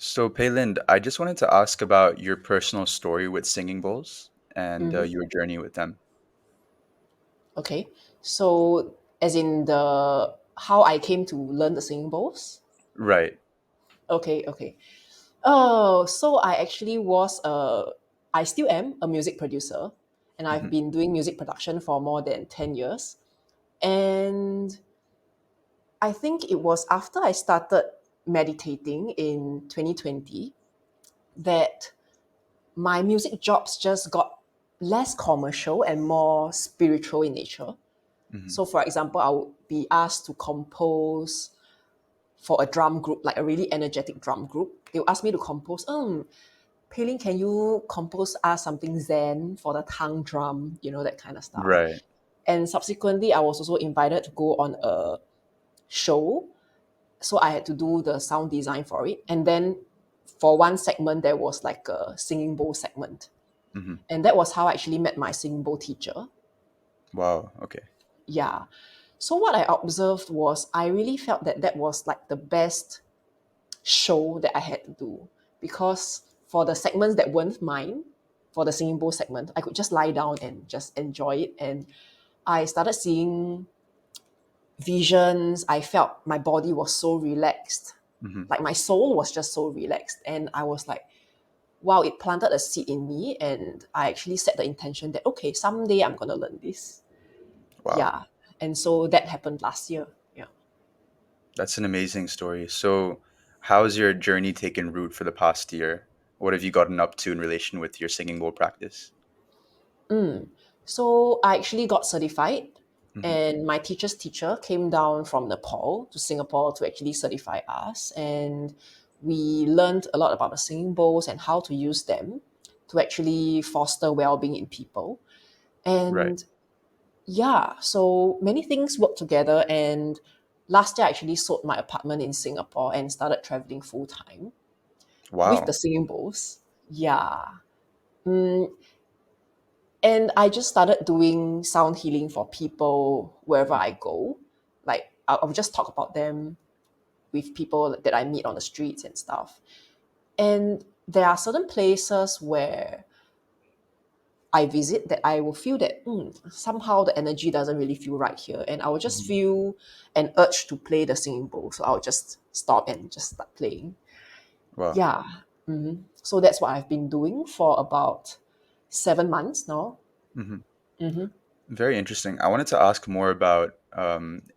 So, Peh Linde, I just wanted to ask about your personal story with singing bowls and Mm-hmm. your journey with them. Okay. So, as in the how I came to learn the singing bowls. Right. Okay. Okay. Oh, so I actually I still am a music producer, and I've Hmm. been doing music production for more than 10 years. And I think it was after I started meditating in 2020 that my music jobs just got less commercial and more spiritual in nature. Hmm. So, for example, I would be asked to compose for a drum group, like a really energetic drum group. They'll ask me to compose, Pei can you compose us something Zen for the tongue drum, that kind of stuff. Right. And subsequently, I was also invited to go on a show. So I had to do the sound design for it. And then for one segment, there was like a singing bowl segment. Hmm. And that was how I actually met my singing bowl teacher. Wow. Okay. Yeah. So what I observed was I really felt that that was like the best show that I had to do because for the segments that weren't mine, for the singing bowl segment, I could just lie down and just enjoy it. And I started seeing visions. I felt my body was so relaxed. Hmm. Like my soul was just so relaxed. And I was like, wow, it planted a seed in me. And I actually set the intention that, okay, someday I'm going to learn this. Wow. Yeah. And so that happened last year. Yeah. That's an amazing story. So, how's your journey taken root for the past year? What have you gotten up to in relation with your singing bowl practice? So I actually got certified, Hmm. and my teacher's teacher came down from Nepal to Singapore to actually certify us. And we learned a lot about the singing bowls and how to use them to actually foster well being in people. Right. And yeah, so many things work together. And last year, I actually sold my apartment in Singapore and started traveling full time with the Wow. singing bowls. Yeah. And I just started doing sound healing for people wherever I go. Like I'll just talk about them with people that I meet on the streets and stuff. And there are certain places where I visit that I will feel that somehow the energy doesn't really feel right here. And I will just Hmm. feel an urge to play the singing bowl. So I'll just stop and just start playing. Wow. Yeah. So that's what I've been doing for about 7 months now. Hmm. Mm-hmm. Very interesting. I wanted to ask more about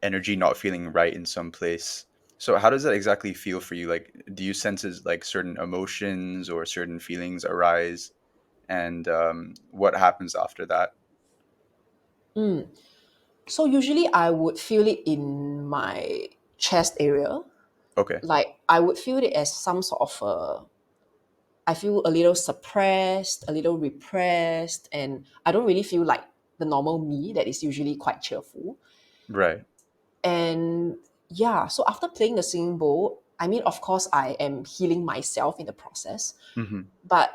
energy not feeling right in some place. So, how does that exactly feel for you? Like, do you sense like certain emotions or certain feelings arise, and what happens after that? So usually I would feel it in my chest area. Okay. Like I would feel it as some sort of I feel a little suppressed, a little repressed, and I don't really feel like the normal me that is usually quite cheerful. Right. And yeah, so after playing the singing bowl, I mean, of course, I am healing myself in the process, Hmm. but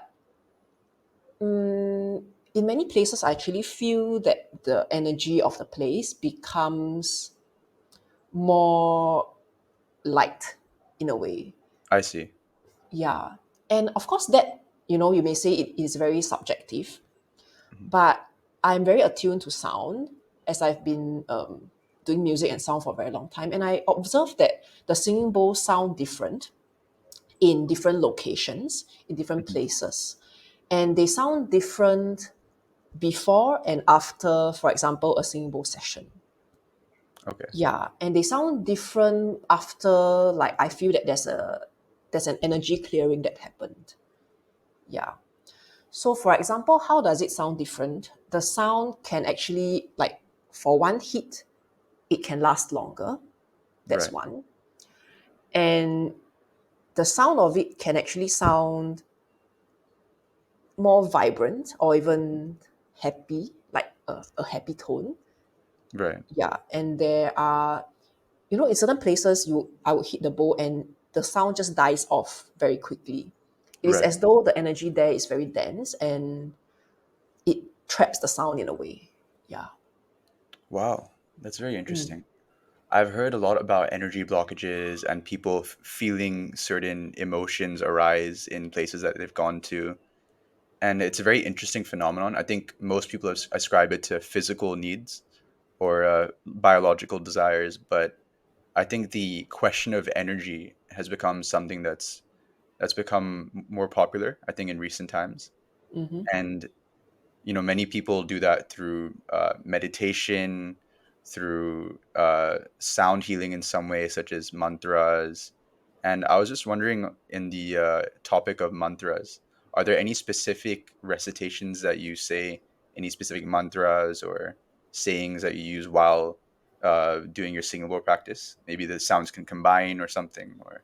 in many places, I actually feel that the energy of the place becomes more light in a way. I see. Yeah. And of course, that, you may say it is very subjective, Hmm. but I'm very attuned to sound as I've been doing music and sound for a very long time. And I observed that the singing bowls sound different in different locations, in different Hmm. places. And they sound different before and after, for example, a singing bowl session. Okay. Yeah, and they sound different after, like, I feel that there's an energy clearing that happened. Yeah. So for example, how does it sound different? The sound can actually, like, for one hit, it can last longer. That's Right. one. And the sound of it can actually sound more vibrant or even happy, like a happy tone. Right. Yeah. And there are, in certain places, I would hit the bowl and the sound just dies off very quickly. It is Right. as though the energy there is very dense and it traps the sound in a way. Yeah. Wow. That's very interesting. I've heard a lot about energy blockages and people feeling certain emotions arise in places that they've gone to. And it's a very interesting phenomenon. I think most people ascribe it to physical needs or biological desires, but I think the question of energy has become something that's become more popular, I think, in recent times. Mm-hmm. And many people do that through meditation, through sound healing in some way, such as mantras. And I was just wondering, in the topic of mantras, are there any specific recitations that you say, any specific mantras or sayings that you use while doing your singing bowl practice? Maybe the sounds can combine or something. Or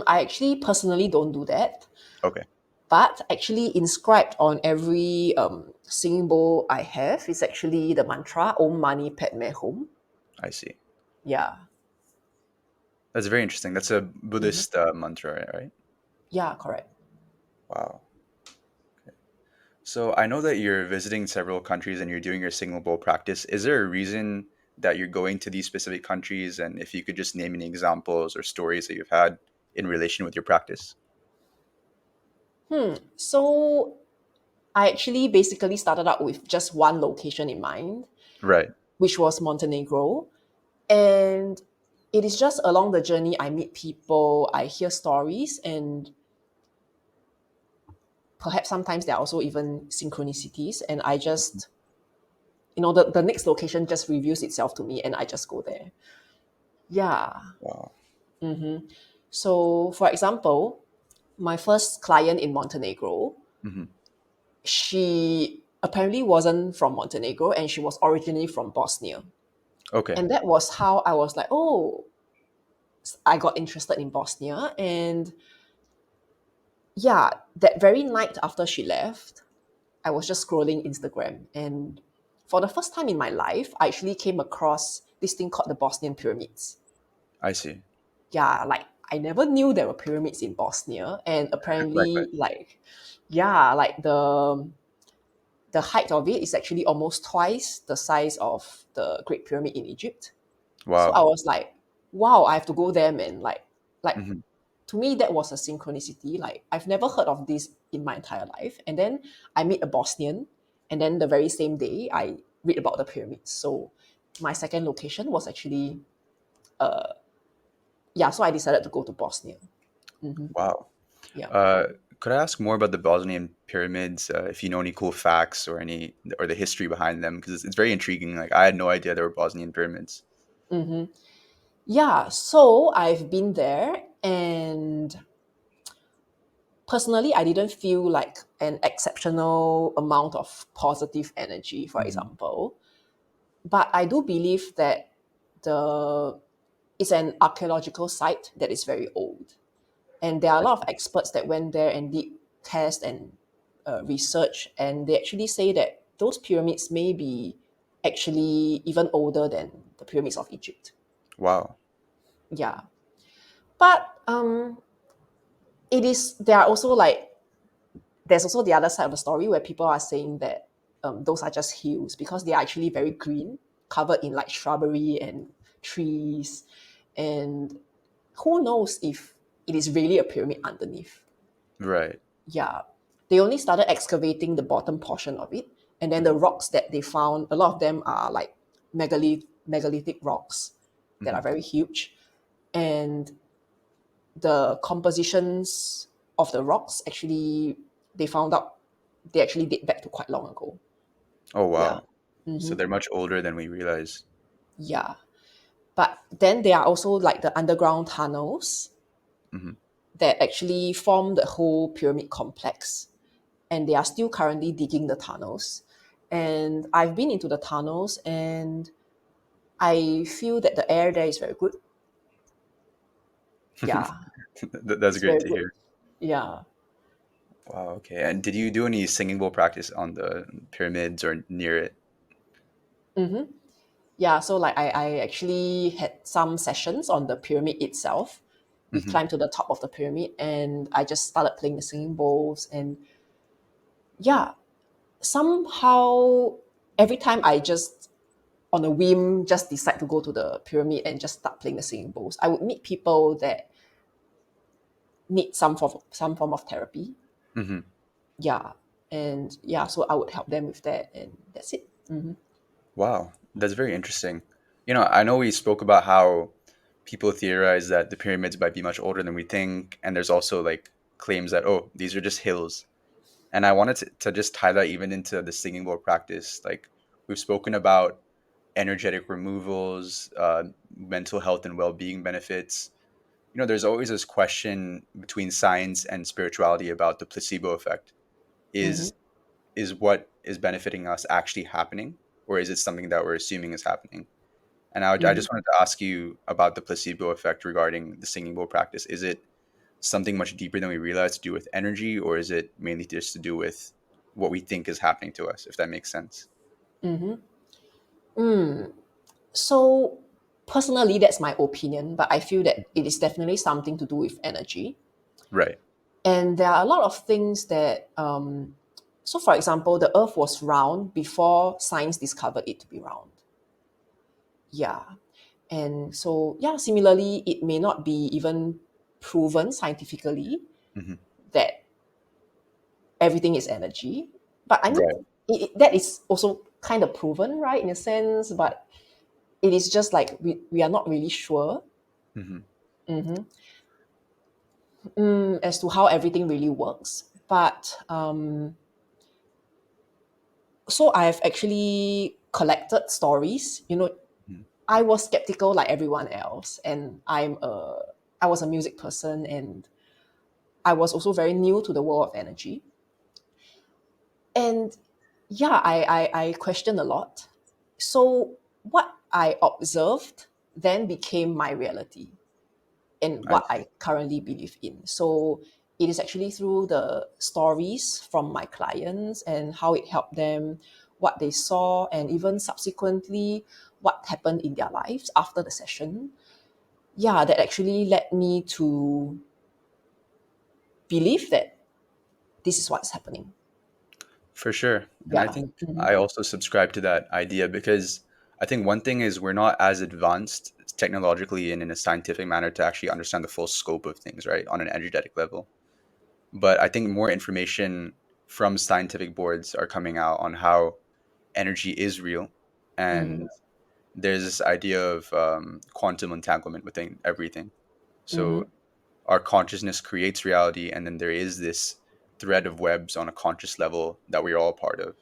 I actually personally don't do that, okay, but actually inscribed on every singing bowl I have is actually the mantra Om Mani Padme Hum. I see. Yeah. That's very interesting. That's a Mm-hmm. Buddhist mantra, right? Yeah, correct. Wow. So I know that you're visiting several countries and you're doing your Signal Bowl practice. Is there a reason that you're going to these specific countries? And if you could just name any examples or stories that you've had in relation with your practice. So I actually basically started out with just one location in mind, Right. which was Montenegro. And it is just along the journey I meet people, I hear stories, and perhaps sometimes there are also even synchronicities. And I Mhm. just, the next location just reveals itself to me and I just go there. Yeah. Wow. So, for example, my first client in Montenegro, Hmm. she apparently wasn't from Montenegro and she was originally from Bosnia. Okay. And that was how I was like, oh, I got interested in Bosnia. And yeah, that very night after she left, I was just scrolling Instagram. And for the first time in my life, I actually came across this thing called the Bosnian pyramids. I see. Yeah, like I never knew there were pyramids in Bosnia. And apparently, Likewise. yeah, like the height of it is actually almost twice the size of the Great Pyramid in Egypt. So I Wow. was like, wow, I have to go there, man. Like Hmm. to me, that was a synchronicity. Like I've never heard of this in my entire life. And then I meet a Bosnian, and then the very same day I read about the pyramids. So my second location was actually yeah. So I decided to go to Bosnia. Hmm. Wow. Yeah. Uh, could I ask more about the Bosnian pyramids? If you know any cool facts or any or the history behind them, because it's very intriguing. Like I had no idea there were Bosnian pyramids. Yeah. So I've been there, and personally, I didn't feel like an exceptional amount of positive energy, for Hmm. example. But I do believe that the it's an archaeological site that is very old. And there are a I lot of see. experts that went there and did tests and research, and they actually say that those pyramids may be actually even older than the pyramids of Egypt. Wow. Yeah. But it is, there are also like, there's also the other side of the story where people are saying that those are just hills because they are actually very green, covered in like shrubbery and trees. And who knows if it is really a pyramid underneath. Right. Yeah. They only started excavating the bottom portion of it. And then the Hmm. rocks that they found, a lot of them are like megalithic rocks that are Hmm. very huge. And the compositions of the rocks actually, they found out they actually date back to quite long ago. Oh Yeah. wow. So they're much older than we realize. Yeah. But then there are also like the underground tunnels Hmm. that actually form the whole pyramid complex. And they are still currently digging the tunnels. And I've been into the tunnels and I feel that the air there is very good. Yeah, That's it's great very to good. hear. Yeah. Wow. Okay. And did you do any singing bowl practice on the pyramids or near it? Yeah, so like I actually had some sessions on the pyramid itself. We Hmm. climbed to the top of the pyramid and I just started playing the singing bowls. And yeah, somehow every time I just on a whim just decide to go to the pyramid and just start playing the singing bowls. I would meet people that need some form of therapy. Hmm. Yeah. And yeah, so I would help them with that, and that's it. Hmm. Wow, that's very interesting. I know we spoke about how people theorize that the pyramids might be much older than we think, and there's also like claims that, oh, these are just hills. And I wanted to just tie that even into the singing bowl practice. Like we've spoken about energetic removals, mental health and well-being benefits. There's always this question between science and spirituality about the placebo effect. Hmm. Is what is benefiting us actually happening, or is it something that we're assuming is happening? And I Hmm. just wanted to ask you about the placebo effect regarding the singing bowl practice. Is it something much deeper than we realize to do with energy, or is it mainly just to do with what we think is happening to us, if that makes sense? Hmm. So personally, that's my opinion, but I feel that it is definitely something to do with energy. Right. And there are a lot of things that, so for example, the earth was round before science discovered it to be round. Yeah. And so, yeah, similarly, it may not be even proven scientifically Hmm. that everything is energy. But I mean, Right. that is also kind of proven, right, in a sense, but it is just like we are not really sure. Hmm. Mhm. As to how everything really works. But so I've actually collected stories. I was skeptical like everyone else, and I was a music person, and I was also very new to the world of energy. And yeah, I questioned a lot. So what I observed then became my reality and I what see. I currently believe in. So it is actually through the stories from my clients and how it helped them, what they saw, and even subsequently what happened in their lives after the session. Yeah, that actually led me to believe that this is what's happening. For sure. And I Yeah. think Mm-hmm. I also subscribe to that idea because I think one thing is we're not as advanced technologically and in a scientific manner to actually understand the full scope of things, right, on an energetic level. But I think more information from scientific boards are coming out on how energy is real. Mm-hmm. And there's this idea of quantum entanglement within everything. Mm-hmm. So our consciousness creates reality, and then there is this thread of webs on a conscious level that we're all part of,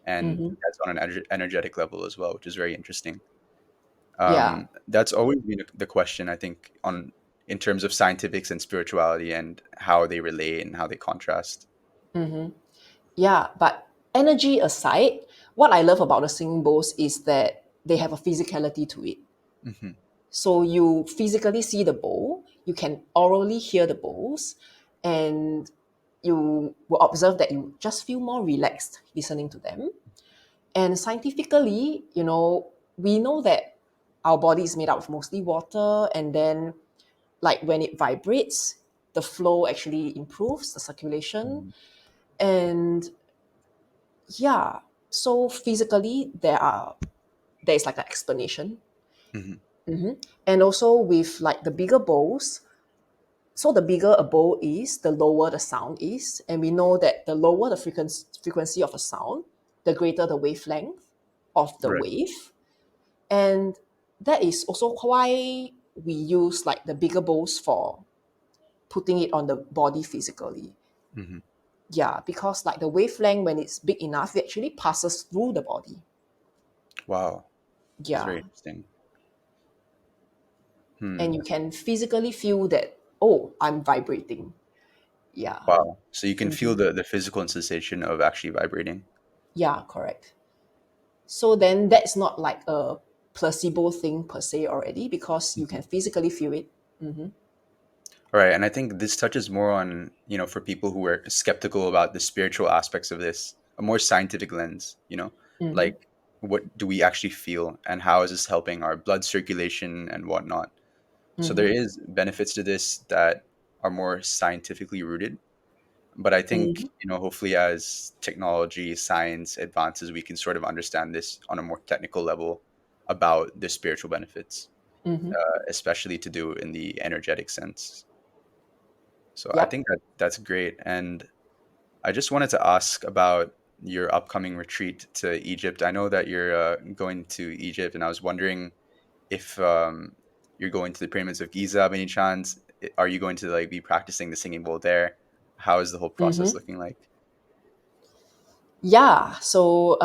and Mm-hmm. that's on an energetic level as well, which is very interesting. Yeah. That's always been the question, I think, on in terms of scientifics and spirituality and how they relate and how they contrast. Mm-hmm. Yeah. But energy aside, what I love about the singing bowls is that they have a physicality to it. Hmm. So you physically see the bowl, you can orally hear the bowls, and you will observe that you just feel more relaxed listening to them. And scientifically, we know that our body is made up of mostly water, and then like when it vibrates, the flow actually improves the circulation. And yeah, so physically there is like an explanation. Hmm. And also with like the bigger bowls, so the bigger a bowl is, the lower the sound is. And we know that the lower the frequency of a sound, the greater the wavelength of the Right. wave. And that is also why we use like the bigger bowls for putting it on the body physically. Hmm. Yeah, because like the wavelength, when it's big enough, it actually passes through the body. Wow, that's very Yeah. interesting. And Hmm. you can physically feel that, oh, I'm vibrating. Yeah. Wow. So you can feel Mhm. the physical sensation of actually vibrating. Yeah, correct. So then that's not like a placebo thing per se already because you can physically feel it. Hmm. All right, and I think this touches more on, for people who are skeptical about the spiritual aspects of this, a more scientific lens, Hmm. like what do we actually feel and how is this helping our blood circulation and whatnot. So there Hmm. is benefits to this that are more scientifically rooted. But I think, Hmm. hopefully as technology, science advances, we can sort of understand this on a more technical level, about the spiritual benefits, Mm-hmm. especially to do in the energetic sense. So I Yep. think that that's great. And I just wanted to ask about your upcoming retreat to Egypt. I know that you're going to Egypt, and I was wondering if you're going to the pyramids of Giza by any chance. Are you going to like be practicing the singing bowl there? How is the whole process Mm-hmm. looking like? Yeah. So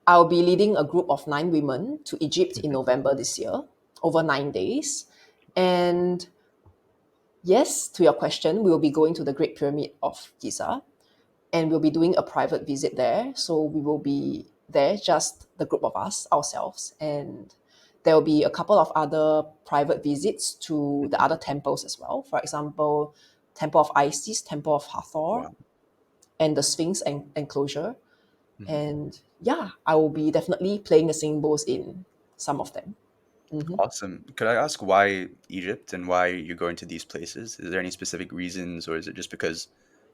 I'll be leading a group of 9 women to Egypt in Mhm. November this year, over 9 days. And yes, to your question, we'll be going to the Great Pyramid of Giza, and we'll be doing a private visit there. So we will be there, just the group of us, ourselves, and there will be a couple of other private visits to the Mhm. other temples as well. For example, Temple of Isis, Temple of Hathor, Wow. and the Sphinx enclosure. Mhm. And yeah, I will be definitely playing the singing bowls in some of them. Hmm. Awesome. Could I ask why Egypt and why you're going to these places? Is there any specific reasons, or is it just because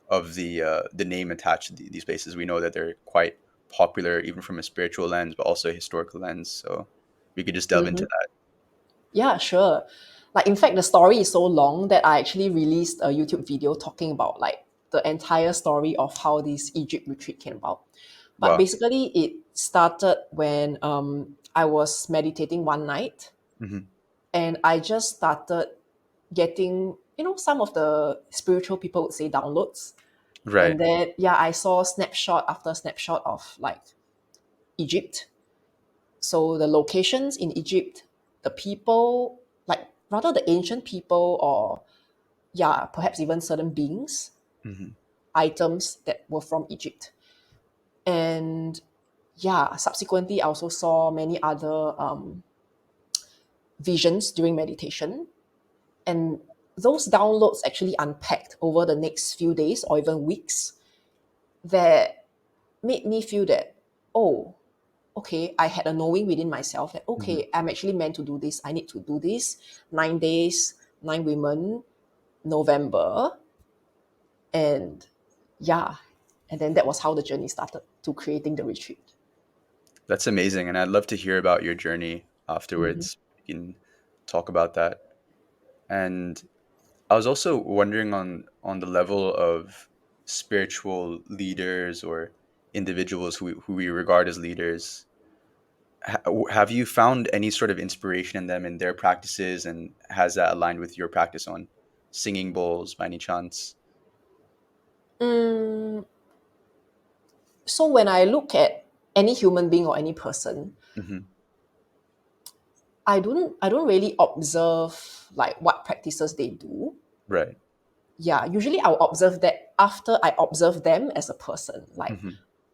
of the name attached to these places? We know that they're quite popular, even from a spiritual lens, but also a historical lens. So we could just delve into Hmm. that. Yeah, sure. Like, in fact, the story is so long that I actually released a YouTube video talking about like the entire story of how this Egypt retreat came about. But Wow. basically, it started when I was meditating one night, Hmm. and I just started getting, some of the spiritual people would say downloads. Right. And then, yeah, I saw snapshot after snapshot of like Egypt. So the locations in Egypt, the people, like rather the ancient people, or yeah, perhaps even certain beings, Hmm. items that were from Egypt. And yeah, subsequently, I also saw many other visions during meditation. And those downloads actually unpacked over the next few days or even weeks that made me feel that, oh, okay, I had a knowing within myself that, Hmm. okay, I'm actually meant to do this. I need to do this. 9 days, 9 women, November. And yeah, and then that was how the journey started to creating the retreat. That's amazing, and I'd love to hear about your journey Hmm. afterwards. We can talk about that. And I was also wondering on the level of spiritual leaders or individuals who we regard as leaders. Have you found any sort of inspiration in them in their practices, and has that aligned with your practice on singing bowls by any chance? Mm, so when I look at any human being or any person, Hmm. I don't really observe like what practices they do. Right. Yeah, usually I'll observe that after I observe them as a person, like Hmm.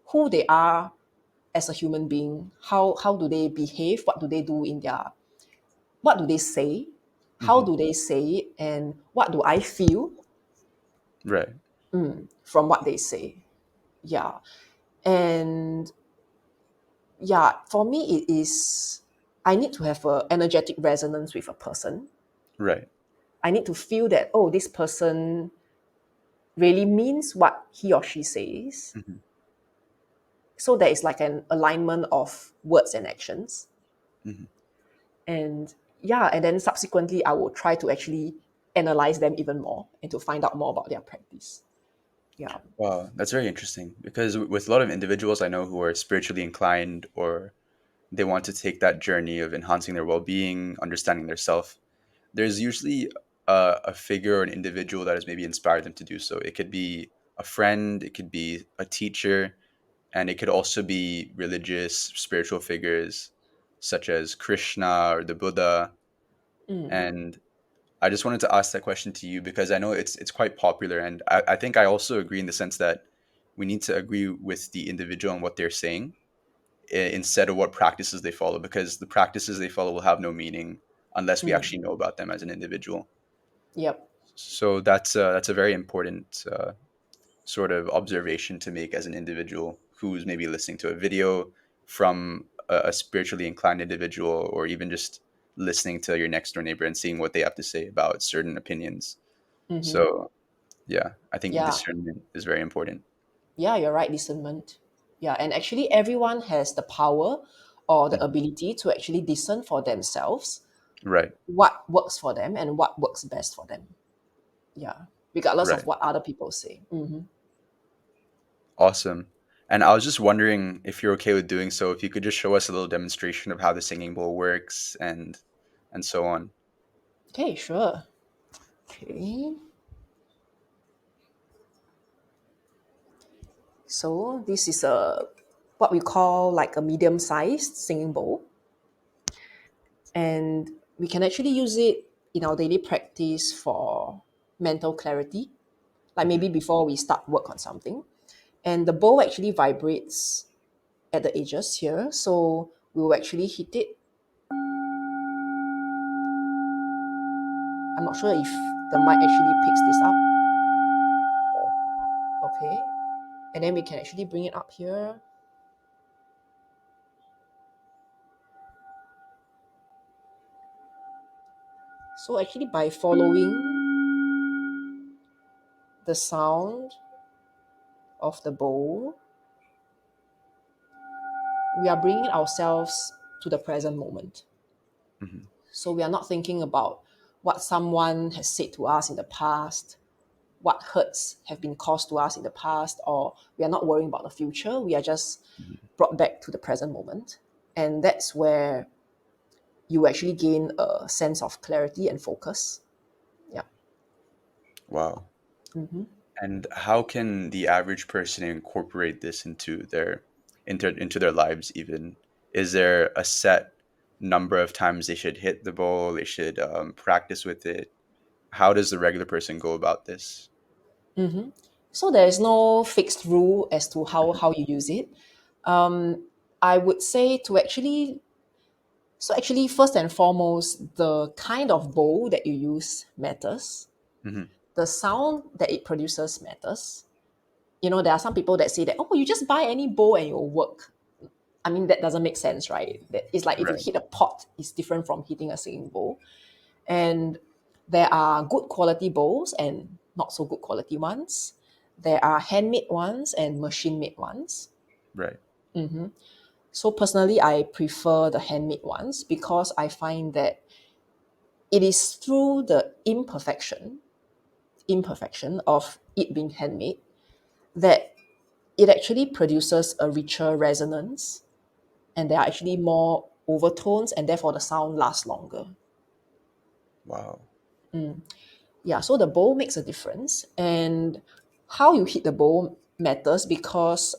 who they are as a human being, how do they behave, what do they do in their, what do they say, how Hmm. do they say it, and what do I feel Right. from what they say. Yeah. And yeah, for me it is, I need to have a energetic resonance with a person. Right. I need to feel that, oh, this person really means what he or she says. Hmm. So there is like an alignment of words and actions. Hmm. And yeah, and then subsequently I will try to actually analyze them even more and to find out more about their practice. Yeah. Wow, that's very interesting because with a lot of individuals I know who are spiritually inclined, or they want to take that journey of enhancing their well-being, understanding their self, there's usually a figure or an individual that has maybe inspired them to do so. It could be a friend, it could be a teacher, and it could also be religious, spiritual figures such as Krishna or the Buddha. Mm, And I just wanted to ask that question to you because I know it's quite popular, and I think I also agree in the sense that we need to agree with the individual and what they're saying, instead of what practices they follow, because the practices they follow will have no meaning unless we mm, actually know about them as an individual. yep. So that's a very important sort of observation to make as an individual who's maybe listening to a video from a spiritually inclined individual, or even just listening to your next door neighbor and seeing what they have to say about certain opinions. Hmm. So yeah, I think Yeah. discernment is very important. Yeah, you're right, discernment. Yeah, and actually everyone has the power or the Mhm. ability to actually discern for themselves Right. what works for them and what works best for them. Yeah, regardless of Right. what other people say. Awesome. And I was just wondering if you're okay with doing so, if you could just show us a little demonstration of how the singing bowl works and so on. Okay, sure. Okay, so this is a what we call like a medium-sized singing bowl, and we can actually use it in our daily practice for mental clarity, like Mhm. maybe before we start work on something. And the bowl actually vibrates at the edges here, so we will actually hit it. I'm not sure if the mic actually picks this up. Okay, and then we can actually bring it up here. So actually by following the sound of the bowl, we are bringing ourselves to the present moment. Mhm. So we are not thinking about what someone has said to us in the past, what hurts have been caused to us in the past, or we are not worrying about the future. We are just Mhm. brought back to the present moment. And that's where you actually gain a sense of clarity and focus. Yeah. Wow. Mm-hmm. And how can the average person incorporate this into their lives even? Is there a set number of times they should hit the bowl? They should practice with it? How does the regular person go about this? Mm-hmm. So there is no fixed rule as to Mhm. how you use it. I would say to actually so actually first and foremost, the kind of bowl that you use matters. Mhm. The sound that it produces matters. You know, there are some people that say that, oh, you just buy any bowl and it'll work. I mean, that doesn't make sense, right? It's like if you Right. hit a pot, it's different from hitting a singing bowl. And there are good quality bowls and not so good quality ones. There are handmade ones and machine made ones. Right. So personally, I prefer the handmade ones because I find that it is through the imperfection of it being handmade that it actually produces a richer resonance, and there are actually more overtones, and therefore the sound lasts longer. Wow. Yeah, so the bowl makes a difference, and how you hit the bowl matters because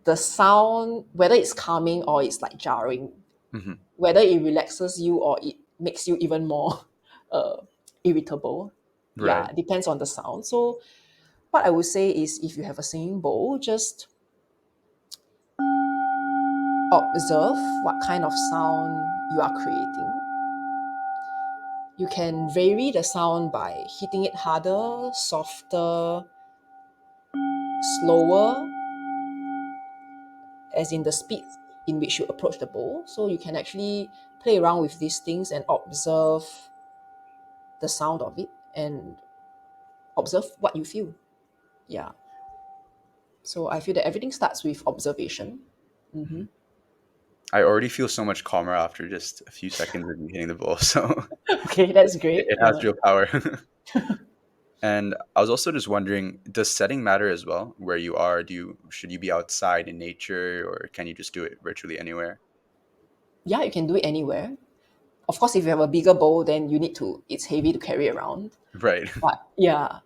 the sound, whether it's calming or it's like jarring, Mhm. whether it relaxes you or it makes you even more uh, irritable, yeah, Right. depends on the sound. So what I would say is if you have a singing bowl, just observe what kind of sound you are creating. You can vary the sound by hitting it harder, softer, slower, as in the speed in which you approach the bowl. So you can actually play around with these things and observe the sound of it and observe what you feel. Yeah. So I feel that everything starts with observation. Mhm. I already feel so much calmer after just a few seconds of me hitting the bowl, so Okay, that's great. it has real power. And I was also just wondering, does setting matter as well? Where you are, should you be outside in nature or can you just do it virtually anywhere? Yeah, you can do it anywhere. Of course, if you have a bigger bowl, then you need to, it's heavy to carry around. Right. But yeah.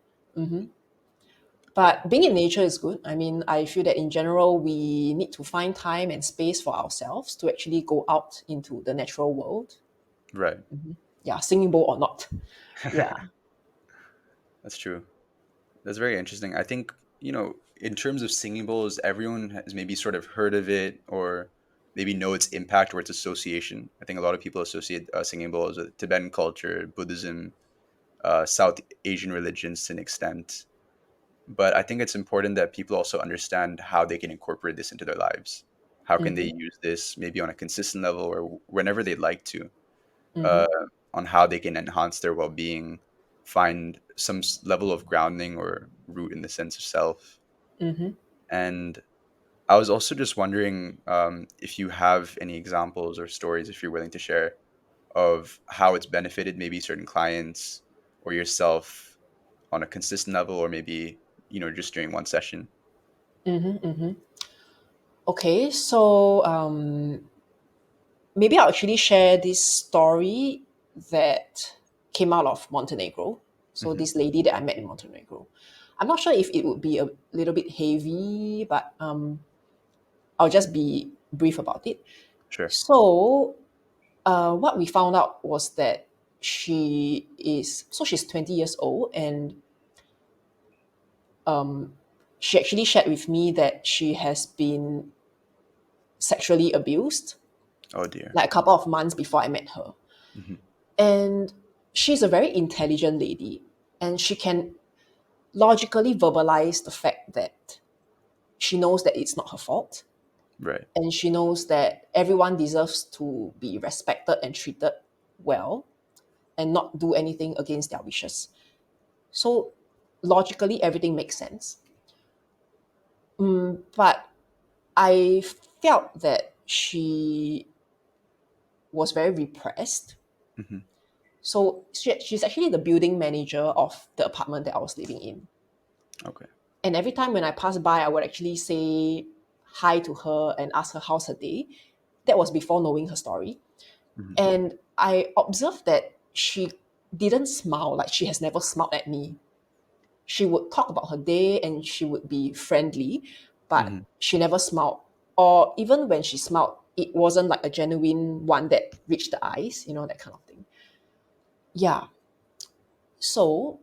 But being in nature is good. I mean, I feel that in general, we need to find time and space for ourselves to actually go out into the natural world. Right. Yeah, singing bowl or not. Yeah. That's true. That's very interesting. I think, in terms of singing bowls, everyone has maybe sort of heard of it or maybe know its impact or its association. I think a lot of people associate singing bowls with Tibetan culture, Buddhism, South Asian religions to an extent. But I think it's important that people also understand how they can incorporate this into their lives. How can they Mm-hmm. use this maybe on a consistent level or whenever they'd like to, Mm-hmm. uh, on how they can enhance their well being, find some level of grounding or root in the sense of self. Mm-hmm. And I was also just wondering if you have any examples or stories, if you're willing to share, of how it's benefited maybe certain clients or yourself on a consistent level, or maybe, just during one session. Okay, so maybe I'll actually share this story that came out of Montenegro. So Hmm. this lady that I met in Montenegro. I'm not sure if it would be a little bit heavy, but I'll just be brief about it. Sure. So what we found out was that she's 20 years old, and she actually shared with me that she has been sexually abused Oh dear. like a couple of months before I met her. Hmm. And she's a very intelligent lady, and she can logically verbalize the fact that she knows that it's not her fault, Right. and she knows that everyone deserves to be respected and treated well and not do anything against their wishes. So logically, everything makes sense. But I felt that she was very repressed. Hmm. So she's actually the building manager of the apartment that I was living in. Okay. And every time when I pass by, I would actually say hi to her and ask her how's her day. That was before knowing her story. Hmm. And I observed that she didn't smile, like she has never smiled at me. She would talk about her day and she would be friendly, but Hmm. she never smiled. Or even when she smiled, it wasn't like a genuine one that reached the eyes, that kind of thing. Yeah. So,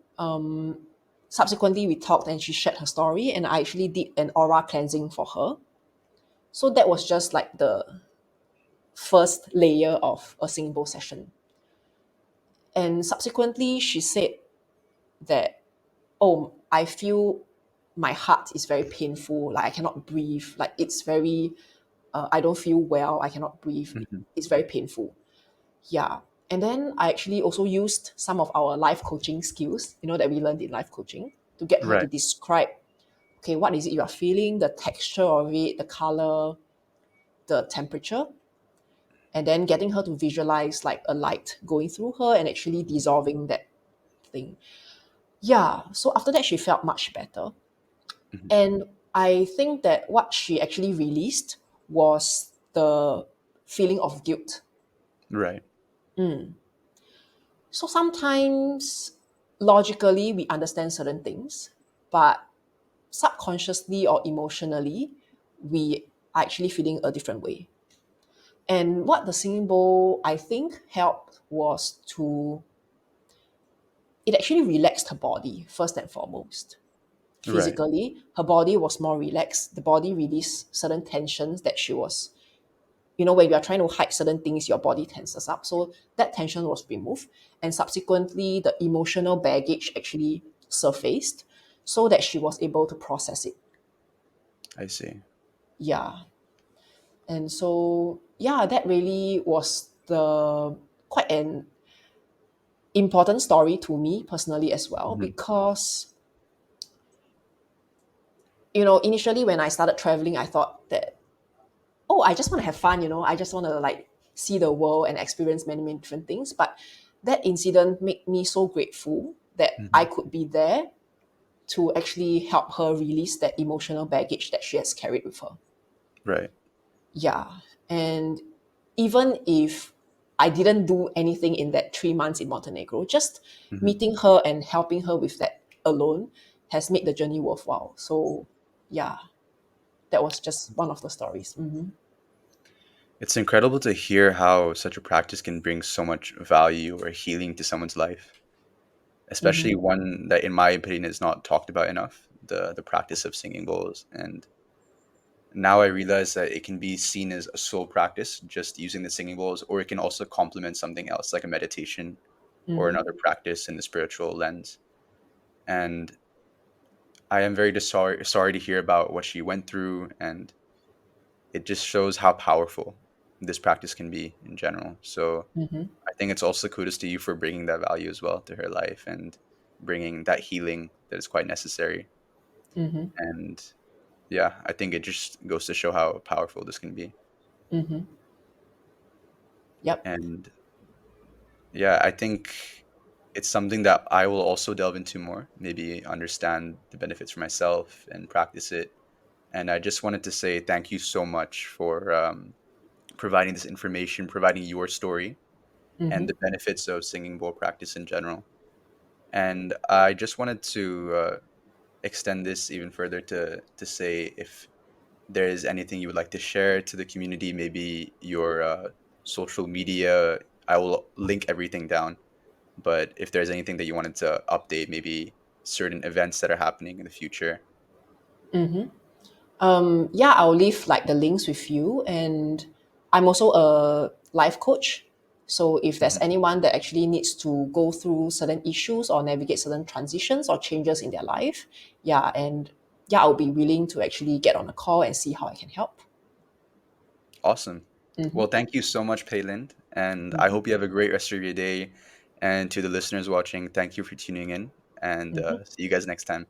subsequently, we talked and she shared her story, and I actually did an aura cleansing for her. So, that was just like the first layer of a singing bowl session. And subsequently, she said that, oh, I feel my heart is very painful, like I cannot breathe, like it's very, I don't feel well, I cannot breathe, Hmm. it's very painful. Yeah. And then I actually also used some of our life coaching skills, that we learned in life coaching to get her to Right. describe, okay, what is it you are feeling, the texture of it, the color, the temperature, and then getting her to visualize like a light going through her and actually dissolving that thing. Yeah. So after that, she felt much better. Hmm. And I think that what she actually released was the feeling of guilt. Right. So sometimes logically we understand certain things, but subconsciously or emotionally, we are actually feeling a different way. And what the singing bowl, I think, helped was it actually relaxed her body, first and foremost. Right. Physically, her body was more relaxed. The body released certain tensions that she was, when you are trying to hide certain things, your body tenses up. So that tension was removed. And subsequently, the emotional baggage actually surfaced so that she was able to process it. I see. Yeah. And so, yeah, that really was the quite an important story to me personally as well, Hmm. because, initially when I started traveling, I thought that, oh, I just want to have fun, I just want to like see the world and experience many, many different things. But that incident made me so grateful that I Hmm. could be there to actually help her release that emotional baggage that she has carried with her. Right. Yeah. And even if I didn't do anything in that 3 months in Montenegro, just Hmm. meeting her and helping her with that alone has made the journey worthwhile. So, yeah, that was just one of the stories. It's incredible to hear how such a practice can bring so much value or healing to someone's life, especially one that, in my opinion, is not talked about enough, the practice of singing bowls. And now I realize that it can be seen as a sole practice, just using the singing bowls, or it can also complement something else, like a meditation or Hmm. another practice in the spiritual lens. And I am very sorry to hear about what she went through, and it just shows how powerful this practice can be in general. So I think it's also kudos to you for bringing that value as well to her life and bringing that healing that is quite necessary. And Yeah, I think it just goes to show how powerful this can be. Mm-hmm. Yep. And yeah, I think it's something that I will also delve into more, maybe understand the benefits for myself and practice it. And I just wanted to say thank you so much for providing this information, providing your story Mm-hmm. and the benefits of singing bowl practice in general. And I just wanted to extend this even further to say if there is anything you would like to share to the community, maybe your social media, I will link everything down. But if there's anything that you wanted to update, maybe certain events that are happening in the future. Mm-hmm. Yeah, I'll leave like the links with you. And I'm also a life coach. So if there's Mhm. anyone that actually needs to go through certain issues or navigate certain transitions or changes in their life, yeah, and yeah, I'll be willing to actually get on a call and see how I can help. Awesome. Mm-hmm. Well, thank you so much, Peh Linde, and I Mm-hmm. hope you have a great rest of your day. And to the listeners watching, thank you for tuning in, and Mm-hmm. see you guys next time.